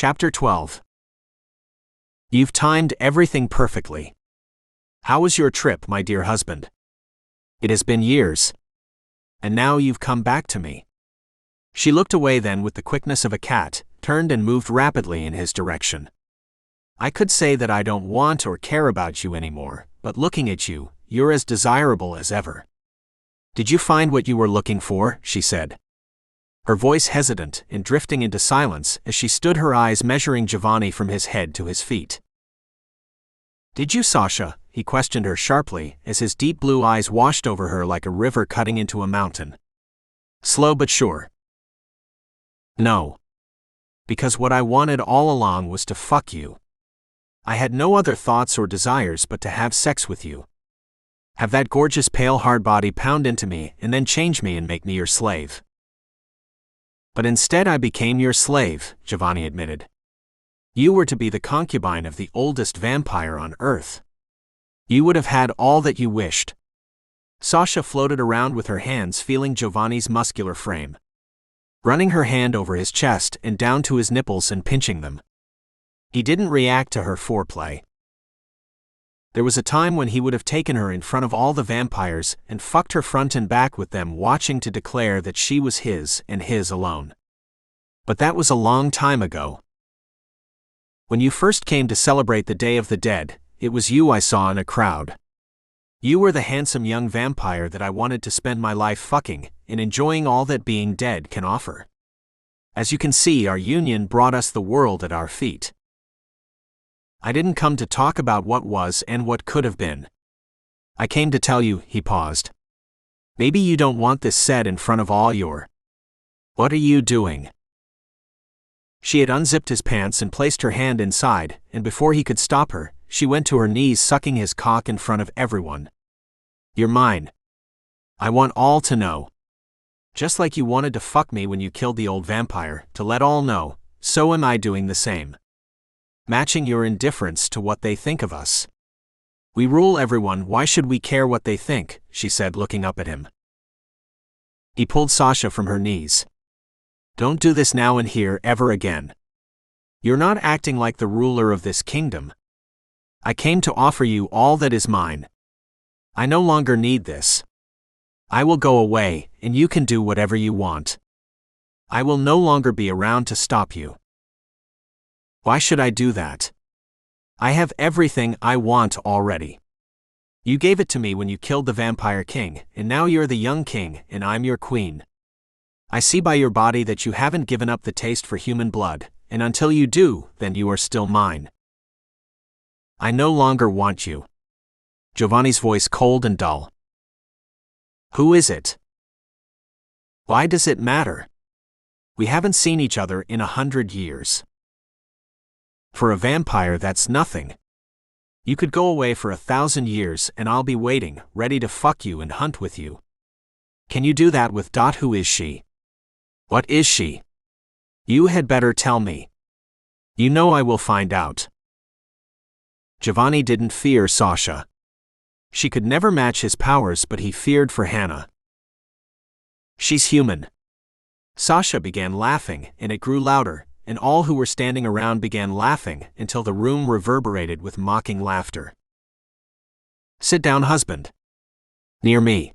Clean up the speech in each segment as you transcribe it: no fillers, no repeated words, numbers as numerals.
Chapter 12. You've timed everything perfectly. How was your trip, my dear husband? It has been years. And now you've come back to me. She looked away then with the quickness of a cat, turned and moved rapidly in his direction. I could say that I don't want or care about you anymore, but looking at you, you're as desirable as ever. Did you find what you were looking for? She said. Her voice hesitant and drifting into silence as she stood, her eyes measuring Jovani from his head to his feet. Did you, Sasha? He questioned her sharply as his deep blue eyes washed over her like a river cutting into a mountain. Slow but sure. No. Because what I wanted all along was to fuck you. I had no other thoughts or desires but to have sex with you. Have that gorgeous pale hard body pound into me and then change me and make me your slave. But instead I became your slave, Jovani admitted. You were to be the concubine of the oldest vampire on Earth. You would have had all that you wished. Sasha floated around with her hands feeling Jovani's muscular frame, running her hand over his chest and down to his nipples and pinching them. He didn't react to her foreplay. There was a time when he would have taken her in front of all the vampires and fucked her front and back with them, watching to declare that she was his and his alone. But that was a long time ago. When you first came to celebrate the Day of the Dead, it was you I saw in a crowd. You were the handsome young vampire that I wanted to spend my life fucking and enjoying all that being dead can offer. As you can see, our union brought us the world at our feet. I didn't come to talk about what was and what could have been. I came to tell you, he paused. Maybe you don't want this said in front of all your... What are you doing? She had unzipped his pants and placed her hand inside, and before he could stop her, she went to her knees, sucking his cock in front of everyone. You're mine. I want all to know. Just like you wanted to fuck me when you killed the old vampire, to let all know, so am I doing the same. Matching your indifference to what they think of us. We rule everyone, why should we care what they think? She said, looking up at him. He pulled Sasha from her knees. Don't do this now and here ever again. You're not acting like the ruler of this kingdom. I came to offer you all that is mine. I no longer need this. I will go away, and you can do whatever you want. I will no longer be around to stop you. Why should I do that? I have everything I want already. You gave it to me when you killed the vampire king, and now you're the young king, and I'm your queen. I see by your body that you haven't given up the taste for human blood, and until you do, then you are still mine. I no longer want you. Jovani's voice cold and dull. Who is it? Why does it matter? We haven't seen each other in 100 years. For a vampire, that's nothing. You could go away for 1,000 years and I'll be waiting, ready to fuck you and hunt with you. Can you do that with Who is she? What is she? You had better tell me. You know I will find out. Jovani didn't fear Sasha. She could never match his powers, but he feared for Hannah. She's human. Sasha began laughing, and it grew louder, and all who were standing around began laughing until the room reverberated with mocking laughter. Sit down, husband. Near me.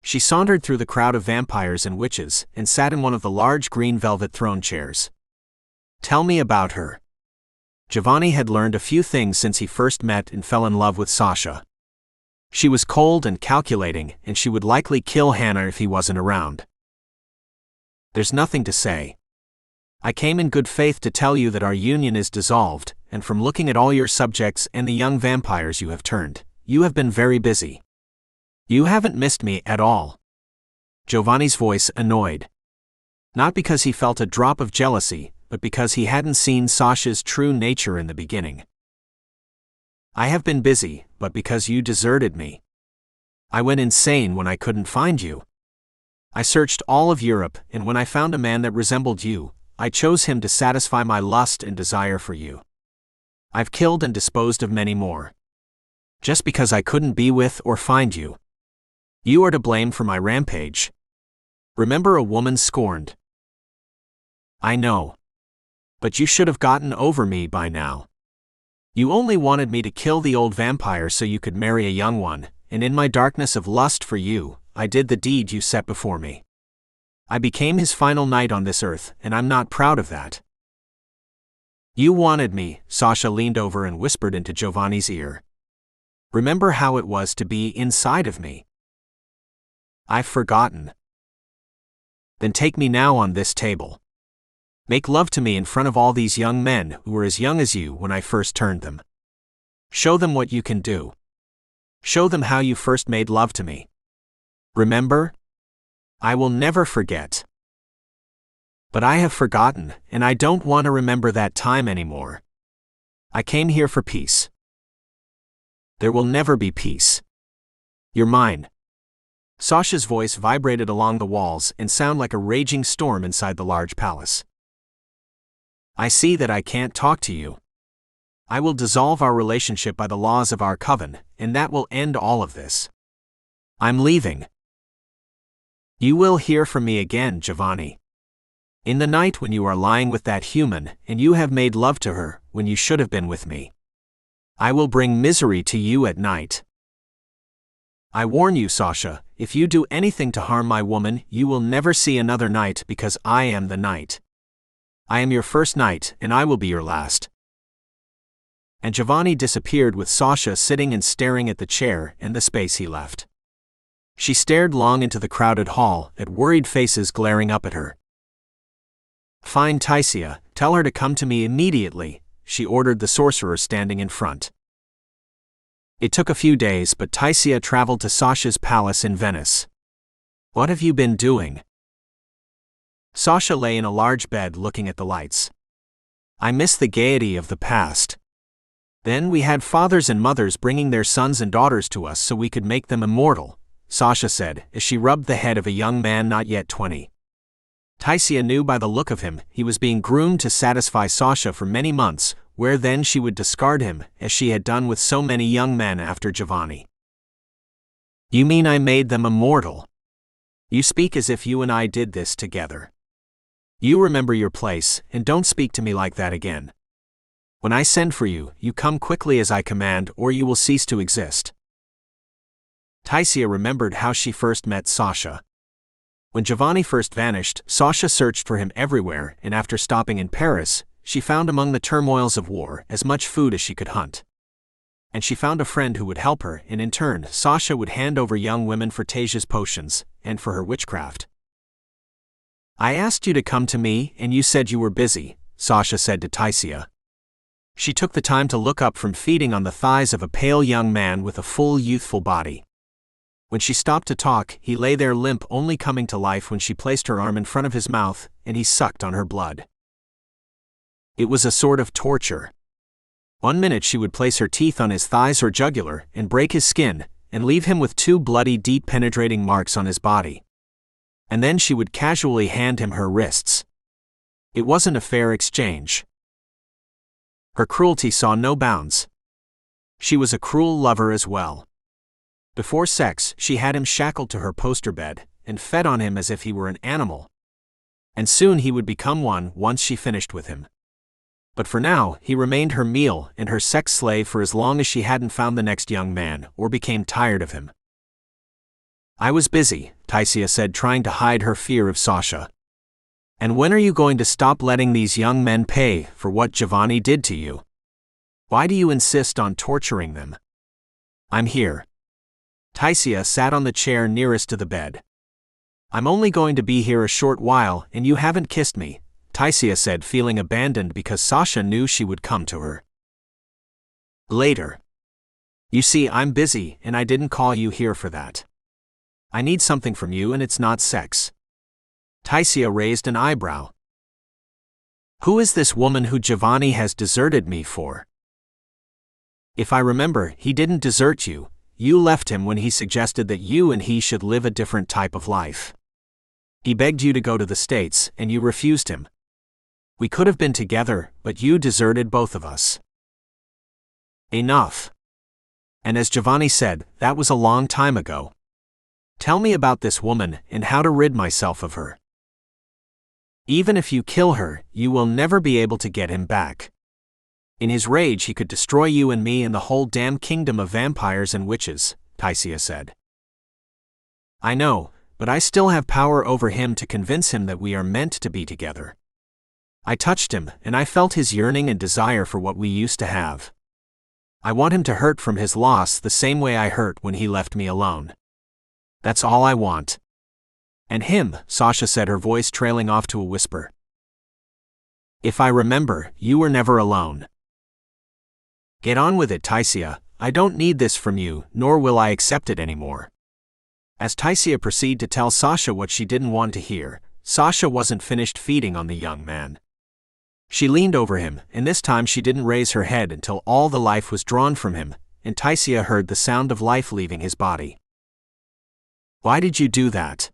She sauntered through the crowd of vampires and witches and sat in one of the large green velvet throne chairs. Tell me about her. Jovani had learned a few things since he first met and fell in love with Sasha. She was cold and calculating, and she would likely kill Hannah if he wasn't around. There's nothing to say. I came in good faith to tell you that our union is dissolved, and from looking at all your subjects and the young vampires you have turned, you have been very busy. You haven't missed me at all. Jovani's voice annoyed. Not because he felt a drop of jealousy, but because he hadn't seen Sasha's true nature in the beginning. I have been busy, but because you deserted me. I went insane when I couldn't find you. I searched all of Europe, and when I found a man that resembled you, I chose him to satisfy my lust and desire for you. I've killed and disposed of many more. Just because I couldn't be with or find you. You are to blame for my rampage. Remember a woman scorned. I know. But you should have gotten over me by now. You only wanted me to kill the old vampire so you could marry a young one, and in my darkness of lust for you, I did the deed you set before me. I became his final knight on this earth, and I'm not proud of that. You wanted me, Sasha leaned over and whispered into Jovani's ear. Remember how it was to be inside of me? I've forgotten. Then take me now on this table. Make love to me in front of all these young men who were as young as you when I first turned them. Show them what you can do. Show them how you first made love to me. Remember? I will never forget. But I have forgotten, and I don't want to remember that time anymore. I came here for peace. There will never be peace. You're mine. Sasha's voice vibrated along the walls and sounded like a raging storm inside the large palace. I see that I can't talk to you. I will dissolve our relationship by the laws of our coven, and that will end all of this. I'm leaving. You will hear from me again, Jovani. In the night when you are lying with that human, and you have made love to her, when you should have been with me. I will bring misery to you at night. I warn you, Sasha, if you do anything to harm my woman, you will never see another night because I am the night. I am your first night, and I will be your last. And Jovani disappeared with Sasha sitting and staring at the chair and the space he left. She stared long into the crowded hall, at worried faces glaring up at her. Find Taisia, tell her to come to me immediately, she ordered the sorcerer standing in front. It took a few days, but Taisia traveled to Sasha's palace in Venice. What have you been doing? Sasha lay in a large bed looking at the lights. I miss the gaiety of the past. Then we had fathers and mothers bringing their sons and daughters to us so we could make them immortal, Sasha said, as she rubbed the head of a young man not yet 20. Taisia knew by the look of him he was being groomed to satisfy Sasha for many months, where then she would discard him, as she had done with so many young men after Jovani. You mean I made them immortal? You speak as if you and I did this together. You remember your place, and don't speak to me like that again. When I send for you, you come quickly as I command, or you will cease to exist. Taisia remembered how she first met Sasha. When Jovani first vanished, Sasha searched for him everywhere, and after stopping in Paris, she found among the turmoils of war as much food as she could hunt. And she found a friend who would help her, and in turn, Sasha would hand over young women for Tasia's potions, and for her witchcraft. I asked you to come to me, and you said you were busy, Sasha said to Taisia. She took the time to look up from feeding on the thighs of a pale young man with a full youthful body. When she stopped to talk, he lay there limp, only coming to life when she placed her arm in front of his mouth, and he sucked on her blood. It was a sort of torture. 1 minute she would place her teeth on his thighs or jugular, and break his skin, and leave him with 2 bloody deep penetrating marks on his body. And then she would casually hand him her wrists. It wasn't a fair exchange. Her cruelty saw no bounds. She was a cruel lover as well. Before sex, she had him shackled to her poster bed, and fed on him as if he were an animal. And soon he would become one once she finished with him. But for now, he remained her meal and her sex slave for as long as she hadn't found the next young man, or became tired of him. I was busy, Taisia said, trying to hide her fear of Sasha. And when are you going to stop letting these young men pay for what Jovani did to you? Why do you insist on torturing them? I'm here. Taisia sat on the chair nearest to the bed. I'm only going to be here a short while, and you haven't kissed me, Taisia said, feeling abandoned because Sasha knew she would come to her. Later. You see, I'm busy, and I didn't call you here for that. I need something from you, and it's not sex. Taisia raised an eyebrow. Who is this woman who Jovani has deserted me for? If I remember, he didn't desert you. You left him when he suggested that you and he should live a different type of life. He begged you to go to the States, and you refused him. We could have been together, but you deserted both of us. Enough. And as Jovani said, that was a long time ago. Tell me about this woman, and how to rid myself of her. Even if you kill her, you will never be able to get him back. In his rage he could destroy you and me and the whole damn kingdom of vampires and witches, Taisia said. I know, but I still have power over him to convince him that we are meant to be together. I touched him, and I felt his yearning and desire for what we used to have. I want him to hurt from his loss the same way I hurt when he left me alone. That's all I want. And him, Sasha said, her voice trailing off to a whisper. If I remember, you were never alone. Get on with it, Taisia. I don't need this from you, nor will I accept it anymore. As Taisia proceeded to tell Sasha what she didn't want to hear, Sasha wasn't finished feeding on the young man. She leaned over him, and this time she didn't raise her head until all the life was drawn from him, and Taisia heard the sound of life leaving his body. Why did you do that?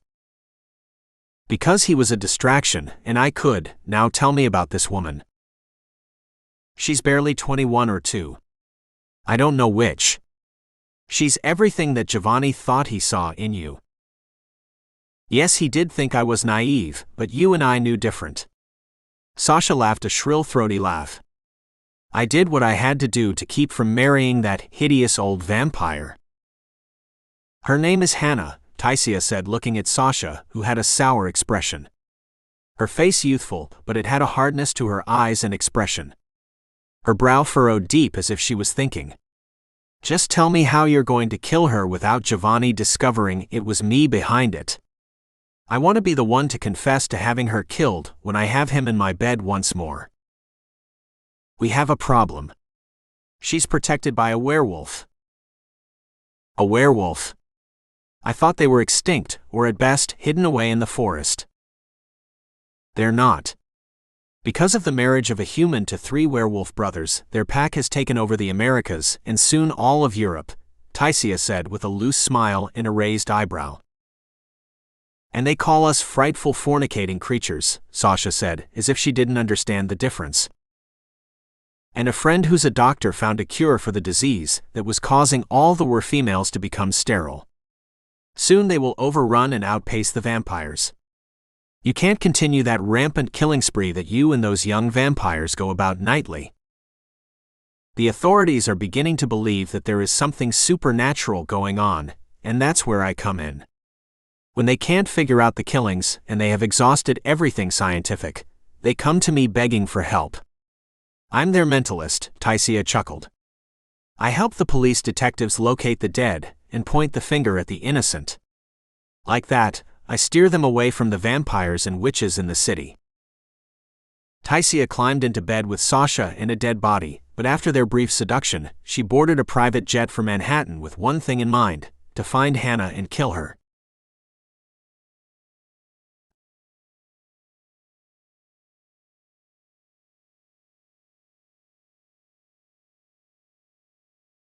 Because he was a distraction, and I could. Now tell me about this woman. She's barely 21 or 2. I don't know which. She's everything that Jovani thought he saw in you. Yes, he did think I was naive, but you and I knew different. Sasha laughed a shrill, throaty laugh. I did what I had to do to keep from marrying that hideous old vampire. Her name is Hannah, Taisia said, looking at Sasha, who had a sour expression. Her face youthful, but it had a hardness to her eyes and expression. Her brow furrowed deep as if she was thinking. Just tell me how you're going to kill her without Jovani discovering it was me behind it. I want to be the one to confess to having her killed when I have him in my bed once more. We have a problem. She's protected by a werewolf. A werewolf? I thought they were extinct, or at best, hidden away in the forest. They're not. Because of the marriage of a human to 3 werewolf brothers, their pack has taken over the Americas and soon all of Europe, Taisia said with a loose smile and a raised eyebrow. And they call us frightful fornicating creatures, Sasha said, as if she didn't understand the difference. And a friend who's a doctor found a cure for the disease that was causing all the females to become sterile. Soon they will overrun and outpace the vampires. You can't continue that rampant killing spree that you and those young vampires go about nightly. The authorities are beginning to believe that there is something supernatural going on, and that's where I come in. When they can't figure out the killings, and they have exhausted everything scientific, they come to me begging for help. I'm their mentalist, Taisia chuckled. I help the police detectives locate the dead, and point the finger at the innocent. Like that, I steer them away from the vampires and witches in the city. Taisia climbed into bed with Sasha in a dead body, but after their brief seduction, she boarded a private jet for Manhattan with one thing in mind, to find Hannah and kill her.